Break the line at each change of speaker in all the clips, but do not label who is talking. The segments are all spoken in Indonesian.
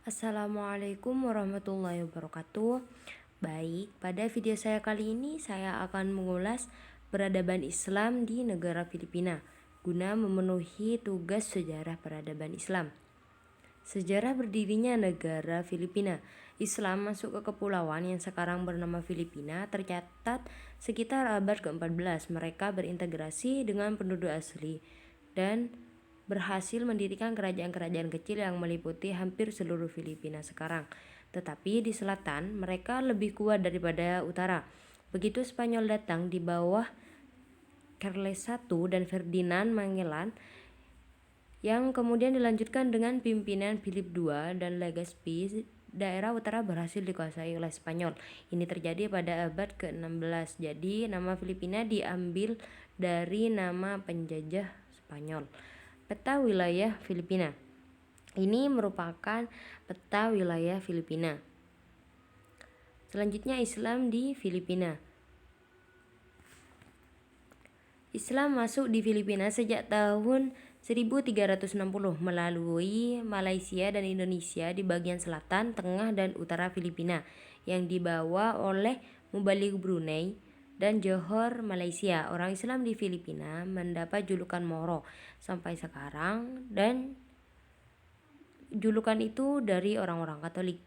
Assalamualaikum warahmatullahi wabarakatuh. Baik, pada video saya kali ini saya akan mengulas peradaban Islam di negara Filipina guna memenuhi tugas sejarah peradaban Islam. Sejarah berdirinya negara Filipina. Islam masuk ke kepulauan yang sekarang bernama Filipina tercatat sekitar abad ke-14. Mereka berintegrasi dengan penduduk asli dan berhasil mendirikan kerajaan-kerajaan kecil yang meliputi hampir seluruh Filipina sekarang. Tetapi di selatan mereka lebih kuat daripada utara. Begitu Spanyol datang di bawah Charles I dan Ferdinand Magellan, yang kemudian dilanjutkan dengan pimpinan Philip II dan Legazpi, daerah utara berhasil dikuasai oleh Spanyol. Ini terjadi pada abad ke-16. Jadi nama Filipina diambil dari nama penjajah Spanyol. Peta wilayah Filipina. Ini merupakan peta wilayah Filipina. Selanjutnya Islam di Filipina. Islam masuk di Filipina sejak tahun 1360 melalui Malaysia dan Indonesia di bagian selatan, tengah, dan utara Filipina yang dibawa oleh Mubalik Brunei dan Johor Malaysia. Orang Islam di Filipina mendapat julukan Moro sampai sekarang, dan julukan itu dari orang-orang Katolik.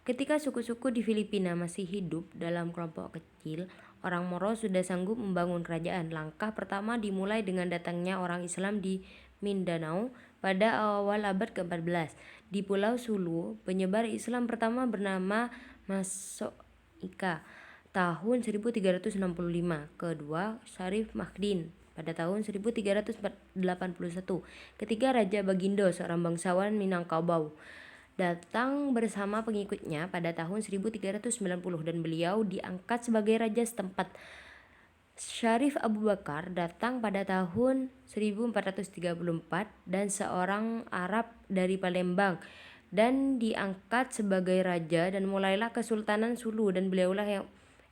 Ketika suku-suku di Filipina masih hidup dalam kelompok kecil, orang Moro sudah sanggup membangun kerajaan. Langkah pertama dimulai dengan datangnya orang Islam di Mindanao pada awal abad ke-14. Di Pulau Sulu, penyebar Islam pertama bernama Masoika tahun 1365. Kedua, Syarif Mahdin pada tahun 1381. Ketiga, Raja Bagindo, seorang bangsawan Minangkabau, datang bersama pengikutnya pada tahun 1390 dan beliau diangkat sebagai raja setempat. Syarif Abu Bakar datang pada tahun 1434 dan seorang Arab dari Palembang dan diangkat sebagai raja, dan mulailah Kesultanan Sulu, dan beliaulah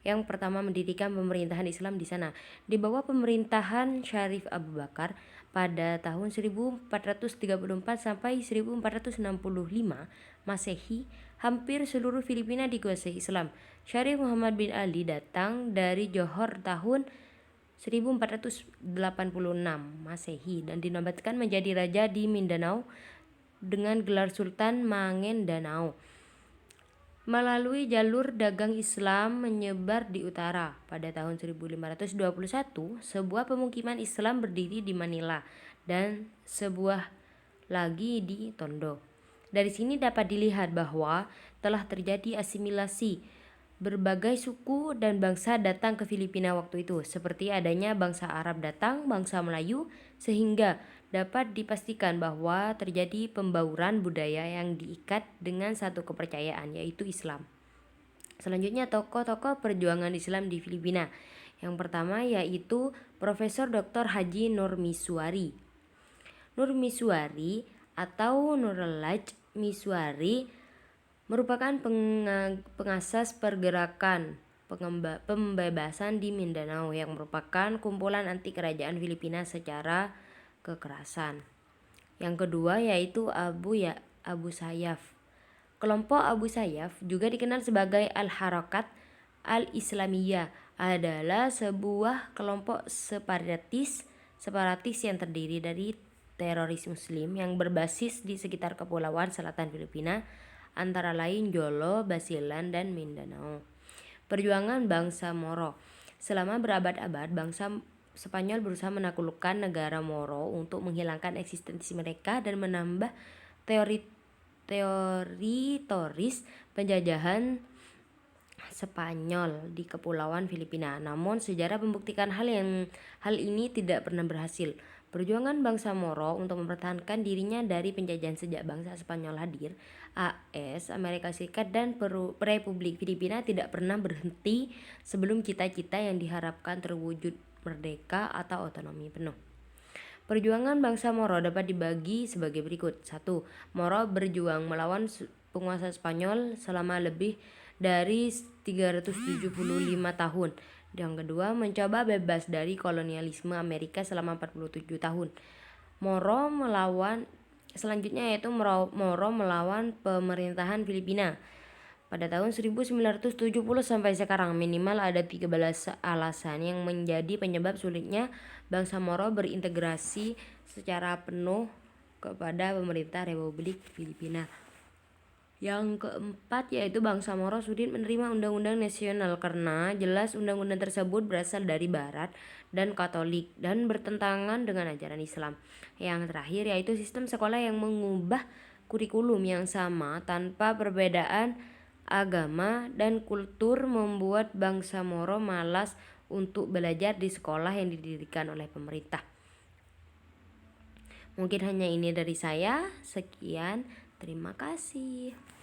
yang pertama mendirikan pemerintahan Islam di sana. Di bawah pemerintahan Syarif Abu Bakar pada tahun 1434 sampai 1465 Masehi, hampir seluruh Filipina dikuasai Islam. Syarif Muhammad bin Ali datang dari Johor tahun 1486 Masehi dan dinobatkan menjadi raja di Mindanao dengan gelar Sultan Maguindanao. Melalui jalur dagang Islam menyebar di utara. Pada tahun 1521, sebuah pemukiman Islam berdiri di Manila dan sebuah lagi di Tondo. Dari sini dapat dilihat bahwa telah terjadi asimilasi. Berbagai suku dan bangsa datang ke Filipina waktu itu, seperti adanya bangsa Arab datang, bangsa Melayu, sehingga dapat dipastikan bahwa terjadi pembauran budaya yang diikat dengan satu kepercayaan, yaitu Islam. Selanjutnya, tokoh-tokoh perjuangan Islam di Filipina. Yang pertama yaitu Profesor Dr. Haji Nur Miswari. Nur Miswari atau Nurulaj Miswari merupakan pengasas pergerakan pembebasan di Mindanao yang merupakan kumpulan anti kerajaan Filipina secara kekerasan. Yang kedua yaitu Abu Sayyaf. Kelompok Abu Sayyaf, juga dikenal sebagai Al-Harakat Al-Islamiyah, adalah sebuah kelompok separatis yang terdiri dari teroris muslim yang berbasis di sekitar kepulauan selatan Filipina, antara lain Jolo, Basilan, dan Mindanao. Perjuangan bangsa Moro. Selama berabad-abad, bangsa Spanyol berusaha menaklukkan negara Moro untuk menghilangkan eksistensi mereka dan menambah teritoriis penjajahan Spanyol di kepulauan Filipina. Namun sejarah membuktikan hal ini tidak pernah berhasil. Perjuangan bangsa Moro untuk mempertahankan dirinya dari penjajahan sejak bangsa Spanyol hadir, AS, Amerika Serikat, dan Republik Filipina tidak pernah berhenti sebelum cita-cita yang diharapkan terwujud merdeka atau otonomi penuh. Perjuangan bangsa Moro dapat dibagi sebagai berikut. 1. Moro berjuang melawan penguasa Spanyol selama lebih dari 375 tahun. Yang kedua, mencoba bebas dari kolonialisme Amerika selama 47 tahun. Moro melawan selanjutnya yaitu Moro melawan pemerintahan Filipina. Pada tahun 1970 sampai sekarang minimal ada 13 alasan yang menjadi penyebab sulitnya bangsa Moro berintegrasi secara penuh kepada pemerintah Republik Filipina. Yang keempat yaitu bangsa Moro sulit menerima undang-undang nasional karena jelas undang-undang tersebut berasal dari Barat dan Katolik dan bertentangan dengan ajaran Islam. Yang terakhir yaitu sistem sekolah yang mengubah kurikulum yang sama tanpa perbedaan agama dan kultur membuat bangsa Moro malas untuk belajar di sekolah yang didirikan oleh pemerintah. Mungkin hanya ini dari saya. Sekian, terima kasih.